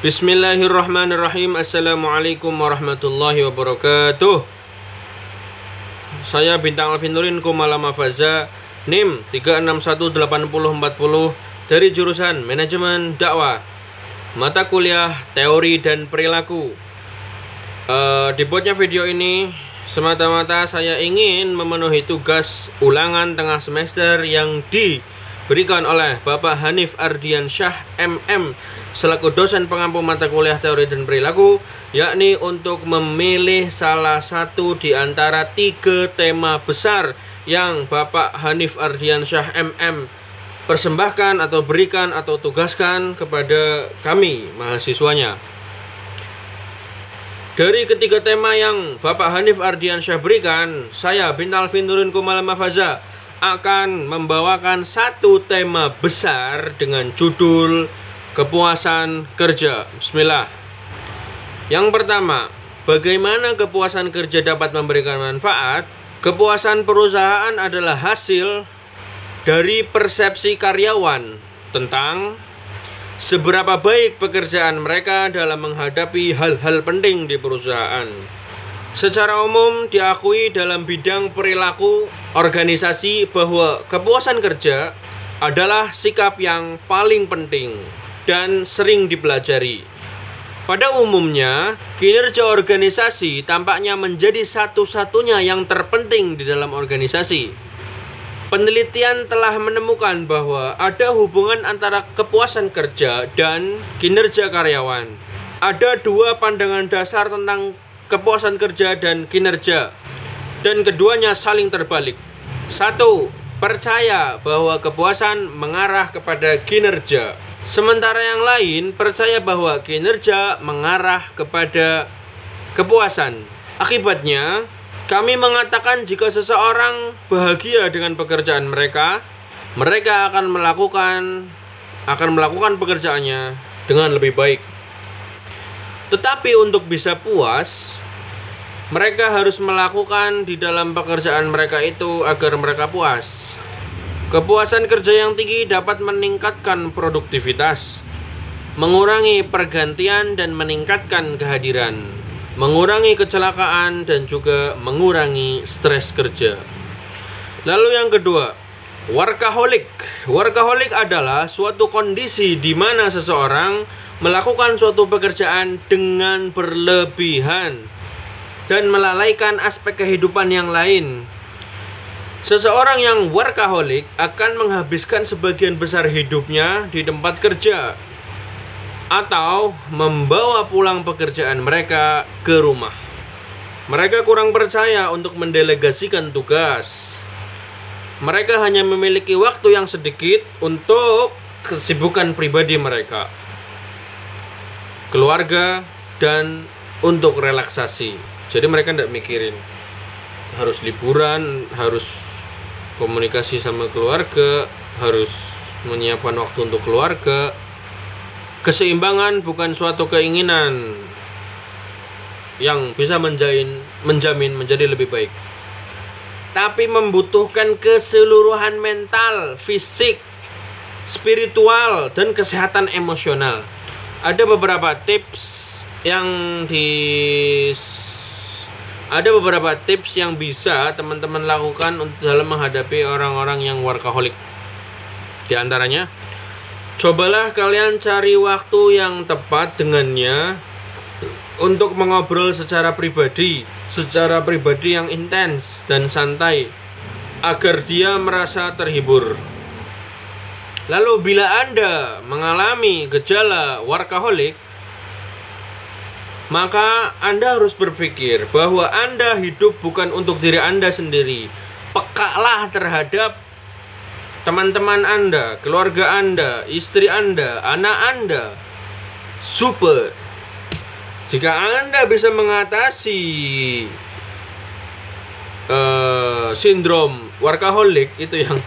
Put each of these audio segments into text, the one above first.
Bismillahirrahmanirrahim. Assalamualaikum warahmatullahi wabarakatuh. Saya Bintang Alvin Nurin Kumala Mafaza, NIM 3618040 dari jurusan Manajemen Dakwah, mata kuliah Teori dan Perilaku. Dibuatnya video ini semata-mata saya ingin memenuhi tugas ulangan tengah semester yang diberikan oleh Bapak Hanif Ardiansyah MM selaku dosen pengampu mata kuliah Teori dan Perilaku, yakni untuk memilih salah satu di antara 3 tema besar yang Bapak Hanif Ardiansyah MM persembahkan atau berikan atau tugaskan kepada kami mahasiswanya. Dari ketiga tema yang Bapak Hanif Ardiansyah berikan, saya Bintang Alvin Nurin Kumala Mafaza akan membawakan satu tema besar dengan judul kepuasan kerja. Bismillah. Yang pertama, bagaimana kepuasan kerja dapat memberikan manfaat? Kepuasan perusahaan adalah hasil dari persepsi karyawan tentang seberapa baik pekerjaan mereka dalam menghadapi hal-hal penting di perusahaan. Secara umum diakui dalam bidang perilaku organisasi bahwa kepuasan kerja adalah sikap yang paling penting dan sering dipelajari. Pada umumnya, kinerja organisasi tampaknya menjadi satu-satunya yang terpenting di dalam organisasi. Penelitian telah menemukan bahwa ada hubungan antara kepuasan kerja dan kinerja karyawan. Ada 2 pandangan dasar tentang kepuasan kerja dan kinerja, dan keduanya saling terbalik. 1. Percaya bahwa kepuasan mengarah kepada kinerja, sementara yang lain percaya bahwa kinerja mengarah kepada kepuasan. Akibatnya, kami mengatakan jika seseorang bahagia dengan pekerjaan mereka, mereka akan melakukan pekerjaannya dengan lebih baik. Tetapi untuk bisa puas, mereka harus melakukan di dalam pekerjaan mereka itu agar mereka puas. Kepuasan kerja yang tinggi dapat meningkatkan produktivitas, mengurangi pergantian dan meningkatkan kehadiran, mengurangi kecelakaan dan juga mengurangi stres kerja. Lalu yang kedua, workaholic. Workaholic adalah suatu kondisi di mana seseorang melakukan suatu pekerjaan dengan berlebihan dan melalaikan aspek kehidupan yang lain. Seseorang yang workaholic akan menghabiskan sebagian besar hidupnya di tempat kerja atau membawa pulang pekerjaan mereka ke rumah. Mereka kurang percaya untuk mendelegasikan tugas. Mereka hanya memiliki waktu yang sedikit untuk kesibukan pribadi mereka, keluarga, dan untuk relaksasi. Jadi mereka tidak mikirin harus liburan, harus komunikasi sama keluarga, harus menyiapkan waktu untuk keluarga. Keseimbangan bukan suatu keinginan yang bisa menjamin menjadi lebih baik, tapi membutuhkan keseluruhan mental, fisik, spiritual, dan kesehatan emosional. Ada beberapa tips yang bisa teman-teman lakukan untuk dalam menghadapi orang-orang yang workaholic. Di antaranya, cobalah kalian cari waktu yang tepat dengannya untuk mengobrol secara pribadi yang intens dan santai agar dia merasa terhibur. Lalu bila Anda mengalami gejala workaholic, maka Anda harus berpikir bahwa Anda hidup bukan untuk diri Anda sendiri. Pekalah terhadap teman-teman Anda, keluarga Anda, istri Anda, anak Anda. Super. Jika Anda bisa mengatasi sindrom workaholic itu yang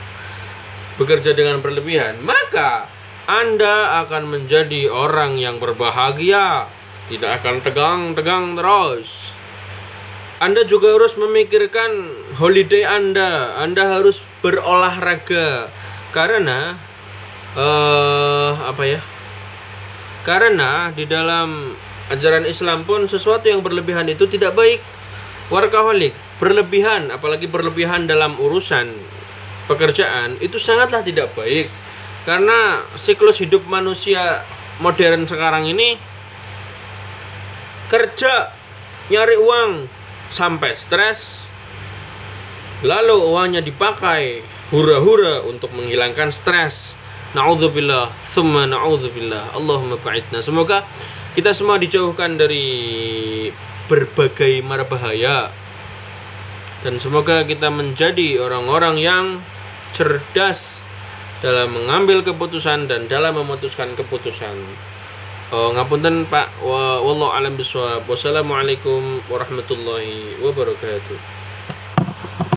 bekerja dengan berlebihan, maka Anda akan menjadi orang yang berbahagia, tidak akan tegang-tegang terus. Anda juga harus memikirkan holiday Anda. Anda harus berolahraga karena Karena di dalam ajaran Islam pun sesuatu yang berlebihan itu tidak baik. Workaholic, berlebihan, apalagi berlebihan dalam urusan pekerjaan itu sangatlah tidak baik. Karena siklus hidup manusia modern sekarang ini kerja, nyari uang sampai stres, lalu uangnya dipakai hura-hura untuk menghilangkan stres. Na'udzubillah, summa na'udzubillah, Allahumma ba'idna. Semoga kita semua dijauhkan dari berbagai mara bahaya, dan semoga kita menjadi orang-orang yang cerdas dalam mengambil keputusan dan dalam memutuskan keputusan. Ngapunten Pak, wallahu alam bisawab. Wassalamualaikum warahmatullahi wabarakatuh.